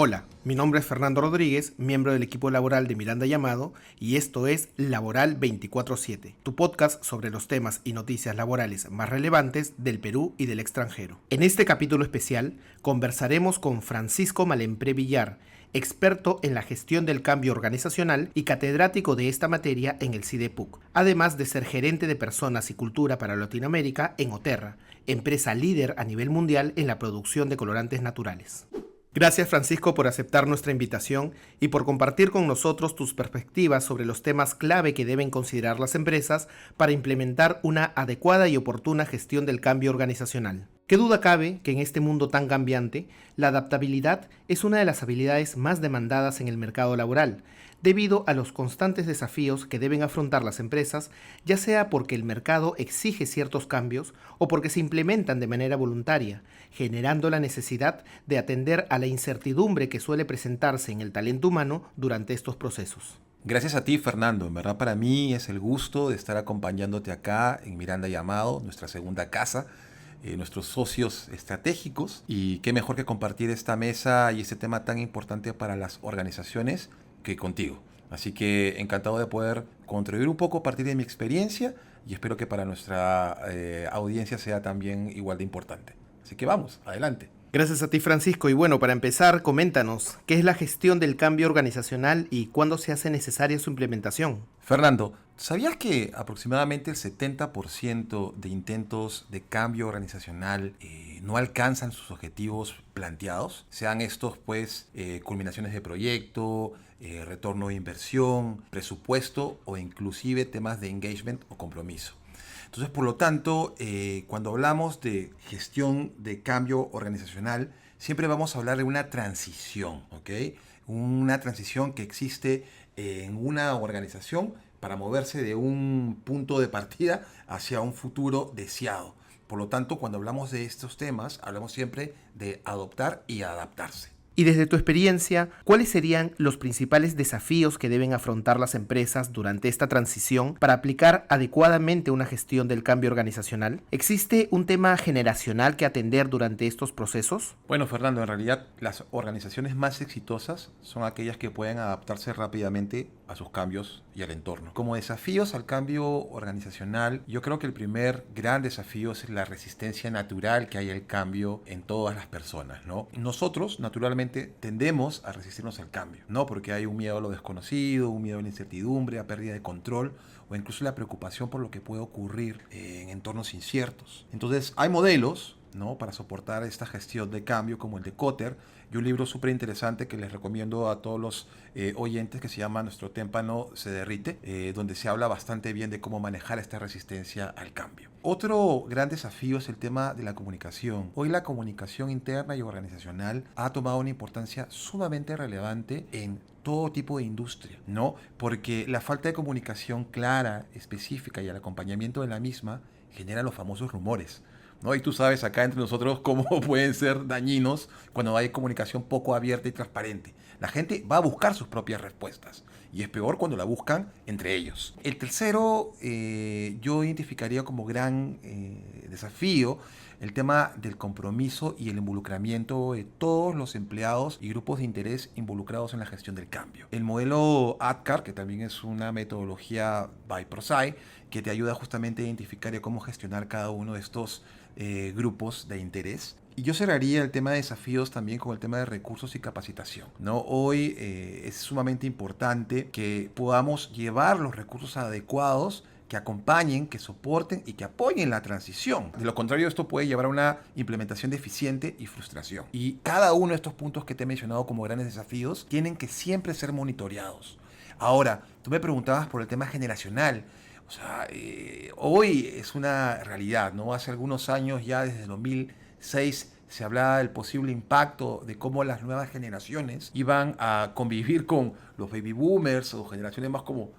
Hola, mi nombre es Fernando Rodríguez, miembro del equipo laboral de Miranda Llamado, y esto es Laboral 24/7, tu podcast sobre los temas y noticias laborales más relevantes del Perú y del extranjero. En este capítulo especial conversaremos con Francisco Malempré Villar, experto en la gestión del cambio organizacional y catedrático de esta materia en el CIDEPUC, además de ser gerente de personas y cultura para Latinoamérica en Oterra, empresa líder a nivel mundial en la producción de colorantes naturales. Gracias, Francisco, por aceptar nuestra invitación y por compartir con nosotros tus perspectivas sobre los temas clave que deben considerar las empresas para implementar una adecuada y oportuna gestión del cambio organizacional. ¿Qué duda cabe que en este mundo tan cambiante, la adaptabilidad es una de las habilidades más demandadas en el mercado laboral, debido a los constantes desafíos que deben afrontar las empresas, ya sea porque el mercado exige ciertos cambios o porque se implementan de manera voluntaria, generando la necesidad de atender a la incertidumbre que suele presentarse en el talento humano durante estos procesos? Gracias a ti, Fernando. En verdad, para mí es el gusto de estar acompañándote acá en Miranda Llamado, nuestra segunda casa, nuestros socios estratégicos. Y qué mejor que compartir esta mesa y este tema tan importante para las organizaciones que contigo. Así que encantado de poder contribuir un poco a partir de mi experiencia y espero que para nuestra audiencia sea también igual de importante. Así que vamos, adelante. Gracias a ti, Francisco. Y bueno, para empezar, coméntanos, ¿qué es la gestión del cambio organizacional y cuándo se hace necesaria su implementación? Fernando, ¿sabías que aproximadamente el 70% de intentos de cambio organizacional no alcanzan sus objetivos planteados? Sean estos, pues, culminaciones de proyecto, retorno de inversión, presupuesto o inclusive temas de engagement o compromiso. Entonces, por lo tanto, cuando hablamos de gestión de cambio organizacional, siempre vamos a hablar de una transición, ¿ok? Una transición que existe en una organización para moverse de un punto de partida hacia un futuro deseado. Por lo tanto, cuando hablamos de estos temas, hablamos siempre de adoptar y adaptarse. Y desde tu experiencia, ¿cuáles serían los principales desafíos que deben afrontar las empresas durante esta transición para aplicar adecuadamente una gestión del cambio organizacional? ¿Existe un tema generacional que atender durante estos procesos? Bueno, Fernando, en realidad las organizaciones más exitosas son aquellas que pueden adaptarse rápidamente a sus cambios y al entorno. Como desafíos al cambio organizacional, yo creo que el primer gran desafío es la resistencia natural que hay al cambio en todas las personas, ¿no? Nosotros, naturalmente, tendemos a resistirnos al cambio, ¿no? Porque hay un miedo a lo desconocido, un miedo a la incertidumbre, a pérdida de control o incluso la preocupación por lo que puede ocurrir en entornos inciertos. Entonces, hay modelos, ¿no?, para soportar esta gestión de cambio, como el de Kotter, y un libro súper interesante que les recomiendo a todos los oyentes, que se llama Nuestro témpano se derrite, donde se habla bastante bien de cómo manejar esta resistencia al cambio. Otro gran desafío es el tema de la comunicación. Hoy la comunicación interna y organizacional ha tomado una importancia sumamente relevante en todo tipo de industria, ¿no? Porque la falta de comunicación clara, específica y el acompañamiento de la misma genera los famosos rumores, ¿no? Y tú sabes acá entre nosotros cómo pueden ser dañinos cuando hay comunicación poco abierta y transparente. La gente va a buscar sus propias respuestas y es peor cuando la buscan entre ellos. El tercero, yo identificaría como gran desafío el tema del compromiso y el involucramiento de todos los empleados y grupos de interés involucrados en la gestión del cambio. El modelo ADKAR, que también es una metodología by ProSci, que te ayuda justamente a identificar y cómo gestionar cada uno de estos grupos de interés. Y yo cerraría el tema de desafíos también con el tema de recursos y capacitación, ¿no? Hoy es sumamente importante que podamos llevar los recursos adecuados que acompañen, que soporten y que apoyen la transición. De lo contrario, esto puede llevar a una implementación deficiente y frustración. Y cada uno de estos puntos que te he mencionado como grandes desafíos tienen que siempre ser monitoreados. Ahora, tú me preguntabas por el tema generacional. O sea, hoy es una realidad, ¿no? Hace algunos años, ya desde 2006, se hablaba del posible impacto de cómo las nuevas generaciones iban a convivir con los baby boomers o generaciones más como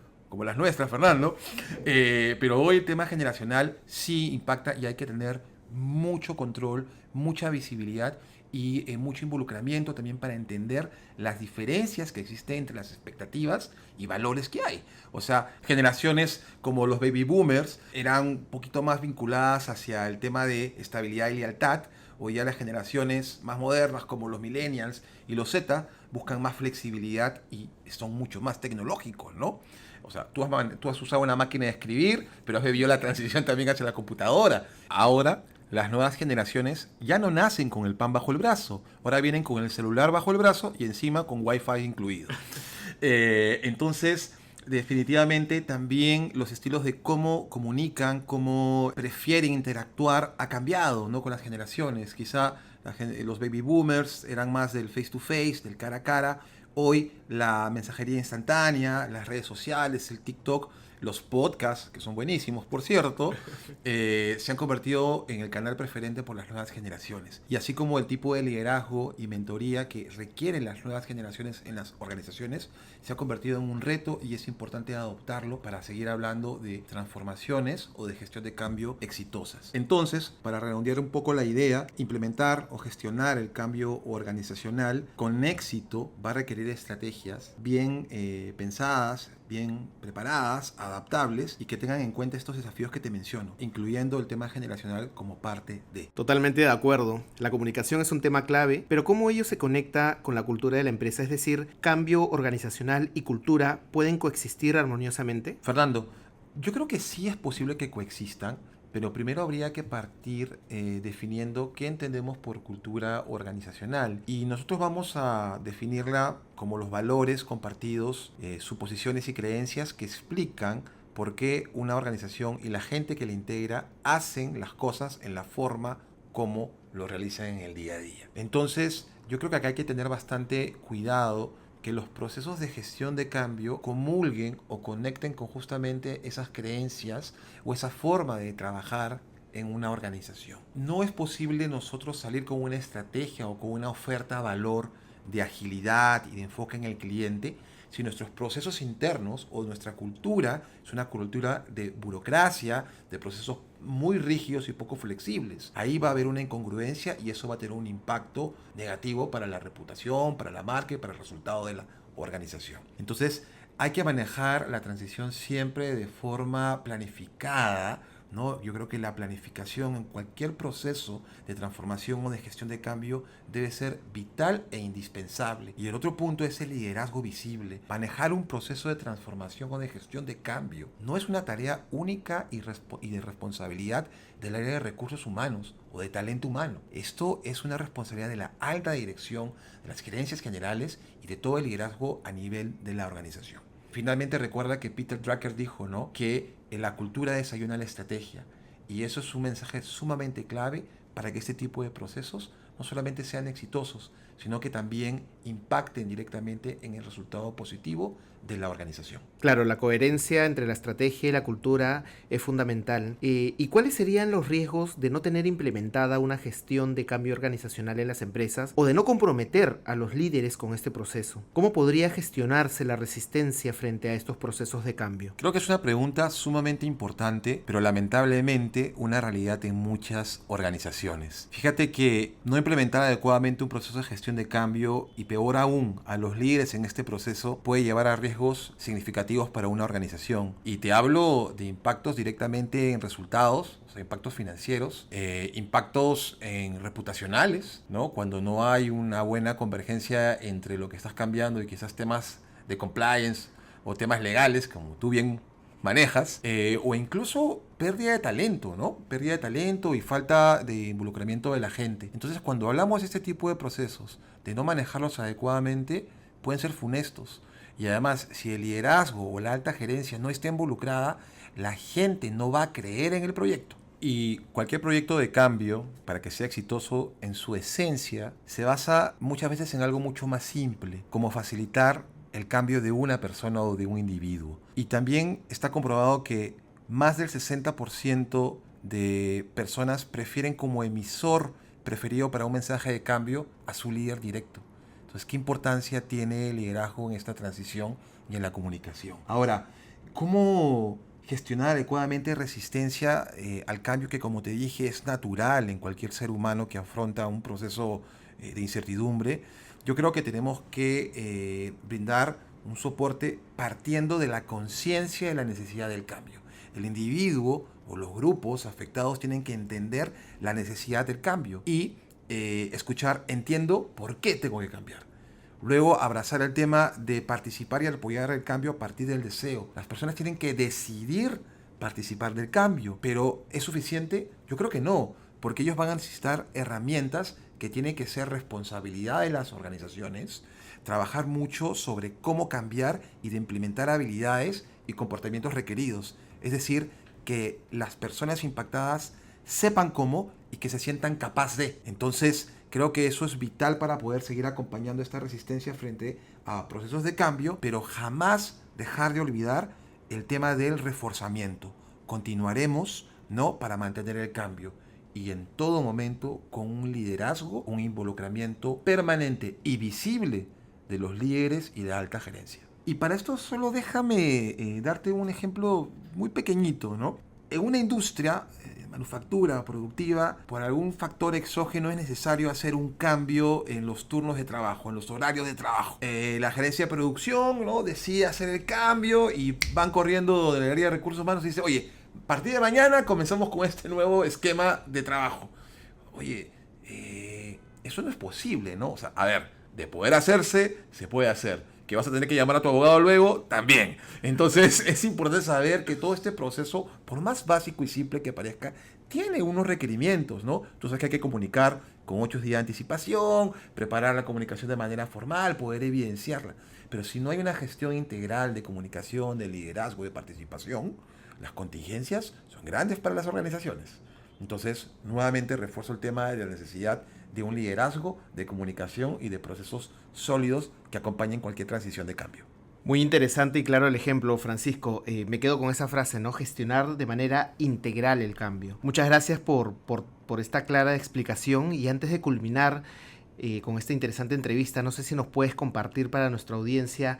las nuestras, Fernando. Pero hoy el tema generacional sí impacta y hay que tener mucho control, mucha visibilidad y mucho involucramiento también para entender las diferencias que existen entre las expectativas y valores que hay. O sea, generaciones como los baby boomers eran un poquito más vinculadas hacia el tema de estabilidad y lealtad, Hoy ya las generaciones más modernas como los millennials y los Z buscan más flexibilidad y son mucho más tecnológicos, ¿no? O sea, tú has usado una máquina de escribir, pero has vivido la transición también hacia la computadora. Ahora, las nuevas generaciones ya no nacen con el pan bajo el brazo. Ahora vienen con el celular bajo el brazo y encima con Wi-Fi incluido. Entonces, definitivamente también los estilos de cómo comunican, cómo prefieren interactuar ha cambiado, ¿no? Con las generaciones. Quizá los baby boomers eran más del face to face, del cara a cara. Hoy la mensajería instantánea, las redes sociales, el TikTok, los podcasts, que son buenísimos, por cierto, se han convertido en el canal preferente por las nuevas generaciones. Y así como el tipo de liderazgo y mentoría que requieren las nuevas generaciones en las organizaciones, se ha convertido en un reto y es importante adoptarlo para seguir hablando de transformaciones o de gestión de cambio exitosas. Entonces, para redondear un poco la idea, implementar o gestionar el cambio organizacional con éxito va a requerir estrategias bien pensadas, bien preparadas, adaptables y que tengan en cuenta estos desafíos que te menciono, incluyendo el tema generacional como parte de. Totalmente de acuerdo. La comunicación es un tema clave, pero ¿cómo ello se conecta con la cultura de la empresa? Es decir, ¿cambio organizacional y cultura pueden coexistir armoniosamente? Fernando, yo creo que sí es posible que coexistan, pero primero habría que partir definiendo qué entendemos por cultura organizacional. Y nosotros vamos a definirla como los valores compartidos, suposiciones y creencias que explican por qué una organización y la gente que la integra hacen las cosas en la forma como lo realizan en el día a día. Entonces, yo creo que acá hay que tener bastante cuidado que los procesos de gestión de cambio comulguen o conecten con justamente esas creencias o esa forma de trabajar en una organización. No es posible nosotros salir con una estrategia o con una oferta a valor de agilidad y de enfoque en el cliente si nuestros procesos internos o nuestra cultura es una cultura de burocracia, de procesos muy rígidos y poco flexibles. Ahí va a haber una incongruencia y eso va a tener un impacto negativo para la reputación, para la marca y para el resultado de la organización. Entonces, hay que manejar la transición siempre de forma planificada, ¿no? Yo creo que la planificación en cualquier proceso de transformación o de gestión de cambio debe ser vital e indispensable. Y el otro punto es el liderazgo visible. Manejar un proceso de transformación o de gestión de cambio no es una tarea única y de responsabilidad del área de recursos humanos o de talento humano. Esto es una responsabilidad de la alta dirección, de las gerencias generales y de todo el liderazgo a nivel de la organización. Finalmente recuerda que Peter Drucker dijo, ¿no?, que la cultura desayuna la estrategia, y eso es un mensaje sumamente clave para que este tipo de procesos no solamente sean exitosos, sino que también impacten directamente en el resultado positivo de la organización. Claro, la coherencia entre la estrategia y la cultura es fundamental. ¿Y cuáles serían los riesgos de no tener implementada una gestión de cambio organizacional en las empresas o de no comprometer a los líderes con este proceso? ¿Cómo podría gestionarse la resistencia frente a estos procesos de cambio? Creo que es una pregunta sumamente importante, pero lamentablemente una realidad en muchas organizaciones. Fíjate que no implementar adecuadamente un proceso de gestión de cambio y peor aún a los líderes en este proceso puede llevar a riesgos significativos para una organización. Y te hablo de impactos directamente en resultados, o sea, impactos financieros, impactos reputacionales, ¿no? Cuando no hay una buena convergencia entre lo que estás cambiando y quizás temas de compliance o temas legales, como tú bien manejas, o incluso pérdida de talento, ¿no? Pérdida de talento y falta de involucramiento de la gente. Entonces, cuando hablamos de este tipo de procesos, de no manejarlos adecuadamente, pueden ser funestos. Y además, si el liderazgo o la alta gerencia no está involucrada, la gente no va a creer en el proyecto. Y cualquier proyecto de cambio, para que sea exitoso en su esencia, se basa muchas veces en algo mucho más simple, como facilitar el cambio de una persona o de un individuo. Y también está comprobado que más del 60% de personas prefieren como emisor preferido para un mensaje de cambio a su líder directo. Entonces, ¿qué importancia tiene el liderazgo en esta transición y en la comunicación? Ahora, ¿cómo gestionar adecuadamente resistencia al cambio que, como te dije, es natural en cualquier ser humano que afronta un proceso de incertidumbre? Yo creo que tenemos que brindar un soporte partiendo de la conciencia de la necesidad del cambio. El individuo o los grupos afectados tienen que entender la necesidad del cambio y escuchar, entiendo por qué tengo que cambiar. Luego, abrazar el tema de participar y apoyar el cambio a partir del deseo. Las personas tienen que decidir participar del cambio, pero ¿es suficiente? Yo creo que no, porque ellos van a necesitar herramientas que tienen que ser responsabilidad de las organizaciones, trabajar mucho sobre cómo cambiar y de implementar habilidades y comportamientos requeridos. Es decir, que las personas impactadas sepan cómo y que se sientan capaces de. Entonces, creo que eso es vital para poder seguir acompañando esta resistencia frente a procesos de cambio, pero jamás dejar de olvidar el tema del reforzamiento. Continuaremos, ¿no?, para mantener el cambio y en todo momento con un liderazgo, un involucramiento permanente y visible de los líderes y de alta gerencia. Y para esto solo déjame darte un ejemplo muy pequeñito, ¿no? En una industria, manufactura, productiva, por algún factor exógeno es necesario hacer un cambio en los turnos de trabajo, en los horarios de trabajo. La gerencia de producción, ¿no?, decide hacer el cambio y van corriendo del área de recursos humanos y dice, oye, a partir de mañana comenzamos con este nuevo esquema de trabajo. Oye, eso no es posible, ¿no? O sea, a ver, de poder hacerse, se puede hacer. Que vas a tener que llamar a tu abogado luego, también. Entonces es importante saber que todo este proceso, por más básico y simple que parezca, tiene unos requerimientos, ¿no? Tú sabes que hay que comunicar con 8 días de anticipación, preparar la comunicación de manera formal, poder evidenciarla. Pero si no hay una gestión integral de comunicación, de liderazgo, de participación, las contingencias son grandes para las organizaciones. Entonces, nuevamente refuerzo el tema de la necesidad de un liderazgo, de comunicación y de procesos sólidos que acompañen cualquier transición de cambio. Muy interesante y claro el ejemplo, Francisco. Me quedo con esa frase, ¿no? Gestionar de manera integral el cambio. Muchas gracias por esta clara explicación y antes de culminar con esta interesante entrevista, no sé si nos puedes compartir para nuestra audiencia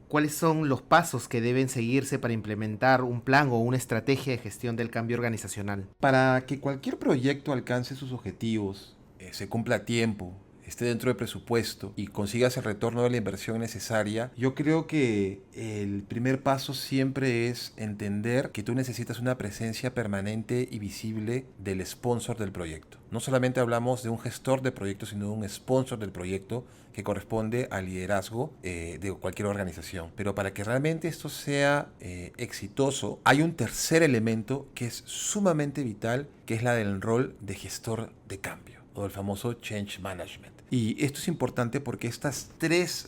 cuáles son los pasos que deben seguirse para implementar un plan o una estrategia de gestión del cambio organizacional. Para que cualquier proyecto alcance sus objetivos, se cumpla a tiempo, esté dentro del presupuesto y consigas el retorno de la inversión necesaria, yo creo que el primer paso siempre es entender que tú necesitas una presencia permanente y visible del sponsor del proyecto. No solamente hablamos de un gestor de proyecto, sino de un sponsor del proyecto que corresponde al liderazgo de cualquier organización. Pero para que realmente esto sea exitoso, hay un tercer elemento que es sumamente vital, que es la del rol de gestor de cambio, o el famoso change management. Y esto es importante porque estas tres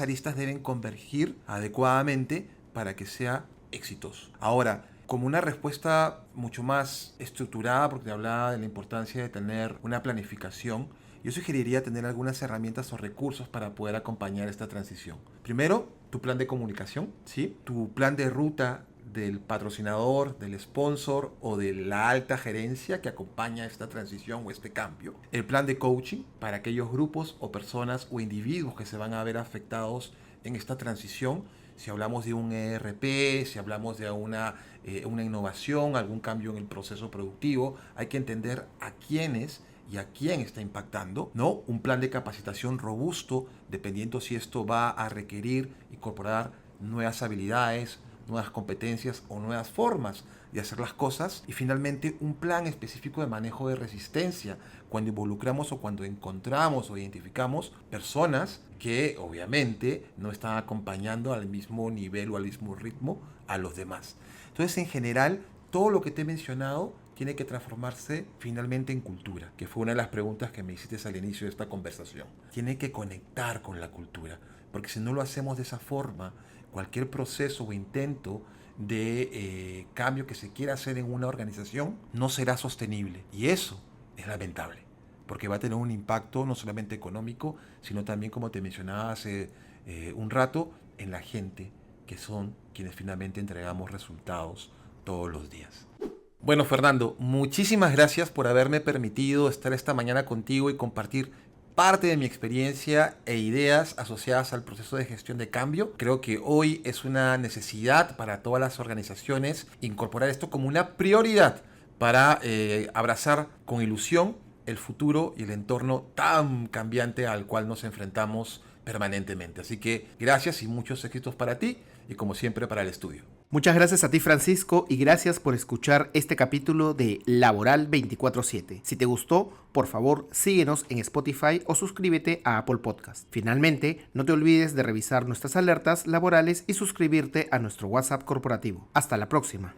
aristas deben convergir adecuadamente para que sea exitoso. Ahora, como una respuesta mucho más estructurada, porque te hablaba de la importancia de tener una planificación, yo sugeriría tener algunas herramientas o recursos para poder acompañar esta transición. Primero, tu plan de comunicación, ¿sí? Tu plan de ruta del patrocinador, del sponsor o de la alta gerencia que acompaña esta transición o este cambio. El plan de coaching para aquellos grupos o personas o individuos que se van a ver afectados en esta transición. Si hablamos de un ERP, si hablamos de una innovación, algún cambio en el proceso productivo, hay que entender a quiénes y a quién está impactando, ¿no? Un plan de capacitación robusto, dependiendo si esto va a requerir incorporar nuevas habilidades, nuevas competencias o nuevas formas de hacer las cosas. Y finalmente, un plan específico de manejo de resistencia, cuando involucramos o cuando encontramos o identificamos personas que obviamente no están acompañando al mismo nivel o al mismo ritmo a los demás. Entonces, en general, todo lo que te he mencionado tiene que transformarse finalmente en cultura, que fue una de las preguntas que me hiciste al inicio de esta conversación. Tiene que conectar con la cultura, porque si no lo hacemos de esa forma, cualquier proceso o intento de cambio que se quiera hacer en una organización no será sostenible. Y eso es lamentable, porque va a tener un impacto no solamente económico, sino también, como te mencionaba hace un rato, en la gente, que son quienes finalmente entregamos resultados todos los días. Bueno, Fernando, muchísimas gracias por haberme permitido estar esta mañana contigo y compartir parte de mi experiencia e ideas asociadas al proceso de gestión de cambio. Creo que hoy es una necesidad para todas las organizaciones incorporar esto como una prioridad para abrazar con ilusión el futuro y el entorno tan cambiante al cual nos enfrentamos permanentemente. Así que gracias y muchos éxitos para ti y como siempre para el estudio. Muchas gracias a ti, Francisco, y gracias por escuchar este capítulo de Laboral 24/7. Si te gustó, por favor, síguenos en Spotify o suscríbete a Apple Podcast. Finalmente, no te olvides de revisar nuestras alertas laborales y suscribirte a nuestro WhatsApp corporativo. Hasta la próxima.